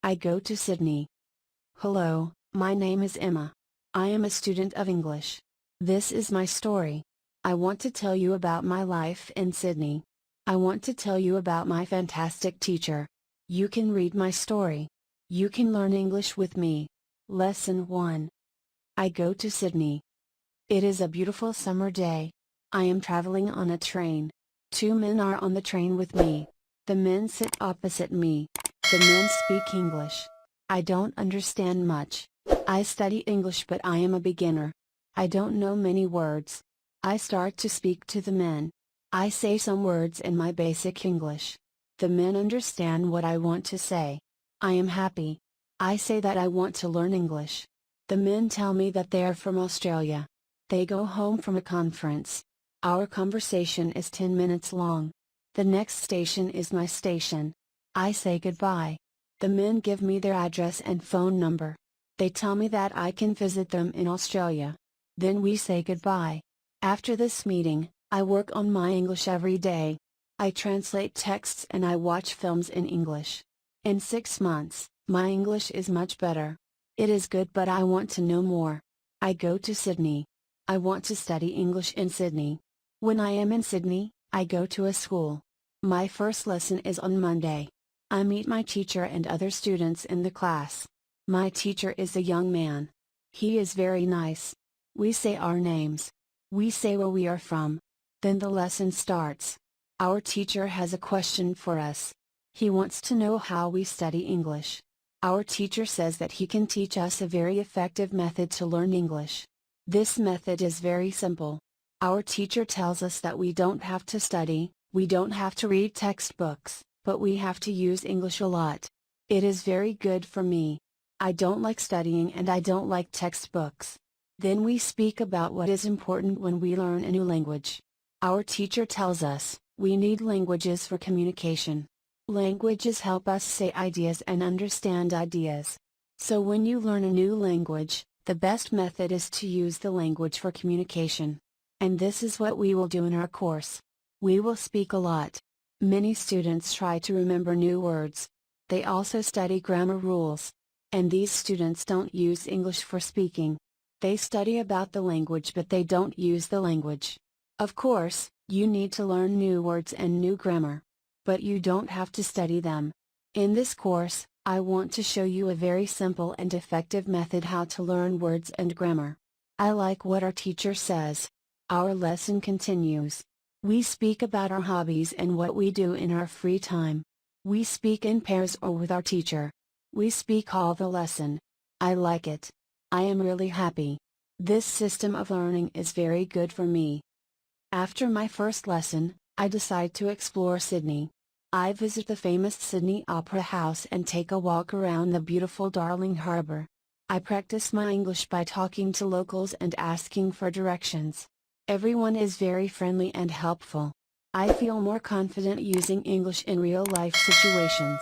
I go to Sydney. Hello, my name is Emma. I am a student of English. This is my story. I want to tell you about my life in Sydney. I want to tell you about my fantastic teacher. You can read my story. You can learn English with me. Lesson 1. I go to Sydney. It is a beautiful summer day. I am traveling on a train. 2 men are on the train with me. The men sit opposite me. The men speak English. I don't understand much. I study English but I am a beginner. I don't know many words. I start to speak to the men. I say some words in my basic English. The men understand what I want to say. I am happy. I say that I want to learn English. The men tell me that they are from Australia. They go home from a conference. Our conversation is 10 minutes long. The next station is my station. I say goodbye. The men give me their address and phone number. They tell me that I can visit them in Australia. Then we say goodbye. After this meeting, I work on my English every day. I translate texts and I watch films in English. In 6 months, my English is much better. It is good but I want to know more. I go to Sydney. I want to study English in Sydney. When I am in Sydney, I go to a school. My first lesson is on Monday. I meet my teacher and other students in the class. My teacher is a young man. He is very nice. We say our names. We say where we are from. Then the lesson starts. Our teacher has a question for us. He wants to know how we study English. Our teacher says that he can teach us a very effective method to learn English. This method is very simple. Our teacher tells us that we don't have to study, we don't have to read textbooks, but we have to use English a lot. It is very good for me. I don't like studying and I don't like textbooks. Then we speak about what is important when we learn a new language. Our teacher tells us, we need languages for communication. Languages help us say ideas and understand ideas. So when you learn a new language, the best method is to use the language for communication. And this is what we will do in our course. We will speak a lot. Many students try to remember new words. They also study grammar rules. And these students don't use English for speaking. They study about the language but they don't use the language. Of course, you need to learn new words and new grammar. But you don't have to study them. In this course, I want to show you a very simple and effective method how to learn words and grammar. I like what our teacher says. Our lesson continues. We speak about our hobbies and what we do in our free time. We speak in pairs or with our teacher. We speak all the lesson. I like it. I am really happy. This system of learning is very good for me. After my first lesson, I decide to explore Sydney. I visit the famous Sydney Opera House and take a walk around the beautiful Darling Harbour. I practice my English by talking to locals and asking for directions. Everyone is very friendly and helpful. I feel more confident using English in real-life situations.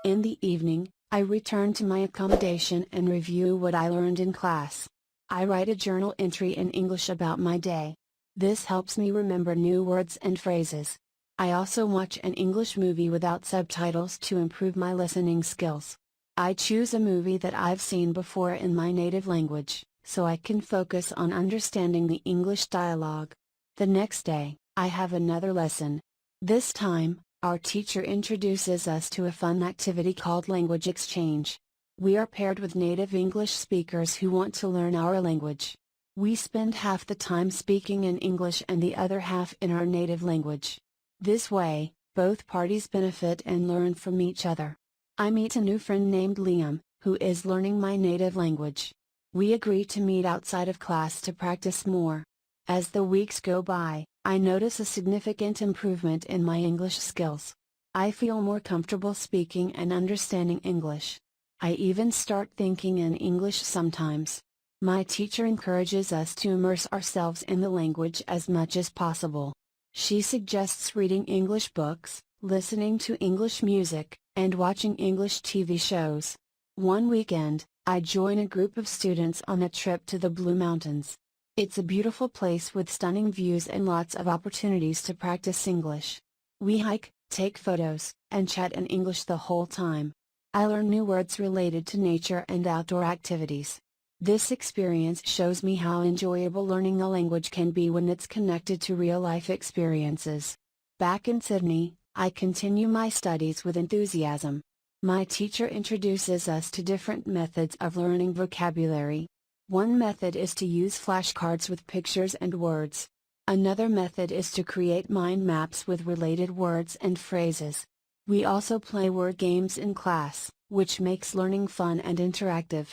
In the evening, I return to my accommodation and review what I learned in class. I write a journal entry in English about my day. This helps me remember new words and phrases. I also watch an English movie without subtitles to improve my listening skills. I choose a movie that I've seen before in my native language, so I can focus on understanding the English dialogue. The next day, I have another lesson. This time, our teacher introduces us to a fun activity called language exchange. We are paired with native English speakers who want to learn our language. We spend half the time speaking in English and the other half in our native language. This way, both parties benefit and learn from each other. I meet a new friend named Liam, who is learning my native language. We agree to meet outside of class to practice more. As the weeks go by, I notice a significant improvement in my English skills. I feel more comfortable speaking and understanding English. I even start thinking in English sometimes. My teacher encourages us to immerse ourselves in the language as much as possible. She suggests reading English books, listening to English music, and watching English TV shows. One weekend, I join a group of students on a trip to the Blue Mountains. It's a beautiful place with stunning views and lots of opportunities to practice English. We hike, take photos, and chat in English the whole time. I learn new words related to nature and outdoor activities. This experience shows me how enjoyable learning a language can be when it's connected to real-life experiences. Back in Sydney, I continue my studies with enthusiasm. My teacher introduces us to different methods of learning vocabulary. One method is to use flashcards with pictures and words. Another method is to create mind maps with related words and phrases. We also play word games in class, which makes learning fun and interactive.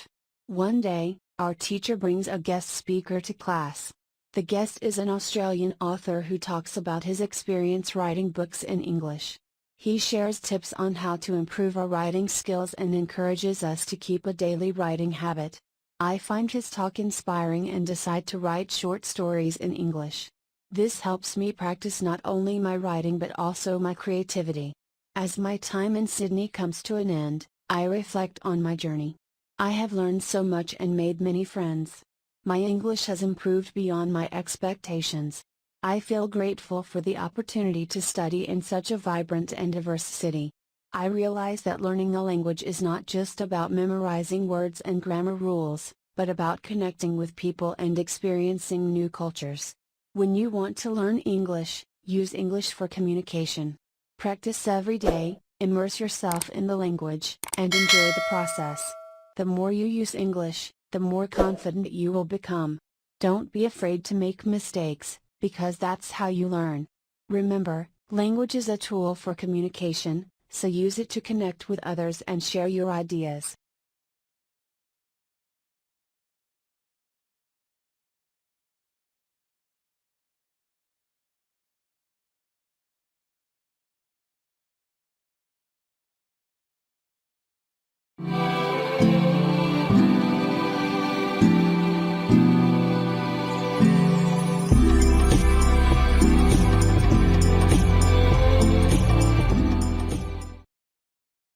One day, our teacher brings a guest speaker to class. The guest is an Australian author who talks about his experience writing books in English. He shares tips on how to improve our writing skills and encourages us to keep a daily writing habit. I find his talk inspiring and decide to write short stories in English. This helps me practice not only my writing but also my creativity. As my time in Sydney comes to an end, I reflect on my journey. I have learned so much and made many friends. My English has improved beyond my expectations. I feel grateful for the opportunity to study in such a vibrant and diverse city. I realize that learning a language is not just about memorizing words and grammar rules, but about connecting with people and experiencing new cultures. When you want to learn English, use English for communication. Practice every day, immerse yourself in the language, and enjoy the process. The more you use English, the more confident you will become. Don't be afraid to make mistakes, because that's how you learn. Remember, language is a tool for communication, so use it to connect with others and share your ideas.